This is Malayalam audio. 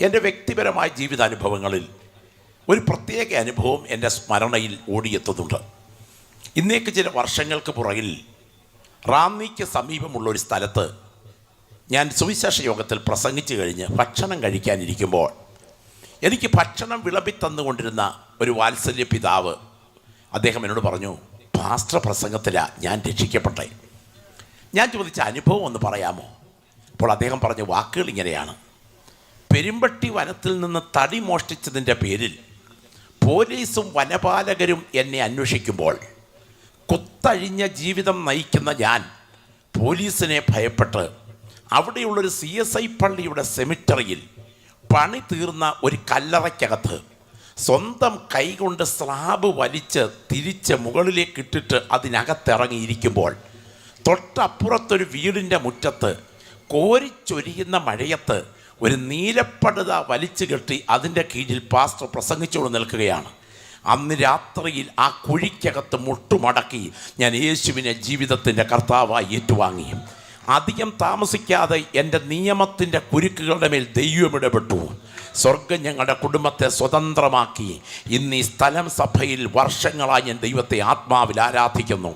എൻ്റെ വ്യക്തിപരമായ ജീവിതാനുഭവങ്ങളിൽ ഒരു പ്രത്യേക അനുഭവം എൻ്റെ സ്മരണയിൽ ഓടിയെത്തുന്നുണ്ട്. ഇന്നേക്ക് ചില വർഷങ്ങൾക്ക് പുറകിൽ റാന്നിക്ക് സമീപമുള്ള ഒരു സ്ഥലത്ത് ഞാൻ സുവിശേഷ യോഗത്തിൽ പ്രസംഗിച്ചു കഴിഞ്ഞ് ഭക്ഷണം കഴിക്കാനിരിക്കുമ്പോൾ എനിക്ക് ഭക്ഷണം വിളമ്പിത്തന്നുകൊണ്ടിരുന്ന ഒരു വാത്സല്യ പിതാവ് അദ്ദേഹം എന്നോട് പറഞ്ഞു, പാസ്റ്റർ പ്രസംഗത്തിലാണ് ഞാൻ രക്ഷിക്കപ്പെട്ടെ. ഞാൻ ചോദിച്ച അനുഭവം ഒന്ന് പറയാമോ? അപ്പോൾ അദ്ദേഹം പറഞ്ഞ വാക്കുകൾ ഇങ്ങനെയാണ്: പെരുമ്പട്ടി വനത്തിൽ നിന്ന് തടി മോഷ്ടിച്ചതിൻ്റെ പേരിൽ പോലീസും വനപാലകരും എന്നെ അന്വേഷിക്കുമ്പോൾ കുത്തഴിഞ്ഞ ജീവിതം നയിക്കുന്ന ഞാൻ പോലീസിനെ ഭയപ്പെട്ട് അവിടെയുള്ളൊരു CSI പള്ളിയുടെ സെമിറ്ററിയിൽ പണി തീർന്ന ഒരു കല്ലറയ്ക്കകത്ത് സ്വന്തം കൈകൊണ്ട് സ്ലാബ് വലിച്ച് തിരിച്ച് മുകളിലേക്ക് ഇട്ടിട്ട് അതിനകത്തിറങ്ങിയിരിക്കുമ്പോൾ തൊട്ടപ്പുറത്തൊരു വീടിൻ്റെ മുറ്റത്ത് കോരിച്ചൊരിയുന്ന മഴയത്ത് ഒരു നീലപ്പടുത വലിച്ചു കെട്ടി അതിൻ്റെ കീഴിൽ പാസ്റ്റർ പ്രസംഗിച്ചുകൊണ്ട് നിൽക്കുകയാണ്. അന്ന് രാത്രിയിൽ ആ കുഴിക്കകത്ത് മുട്ടുമടക്കി ഞാൻ യേശുവിനെ ജീവിതത്തിൻ്റെ കർത്താവായി ഏറ്റുവാങ്ങി. അധികം താമസിക്കാതെ എൻ്റെ നിയമത്തിൻ്റെ കുരുക്കുകളുടെ മേൽ ദൈവം ഇടപെട്ടു. സ്വർഗം ഞങ്ങളുടെ കുടുംബത്തെ സ്വതന്ത്രമാക്കി. ഇന്ന് ഈ സ്ഥലം സഭയിൽ വർഷങ്ങളായി ഞാൻ ദൈവത്തെ ആത്മാവിൽ ആരാധിക്കുന്നു.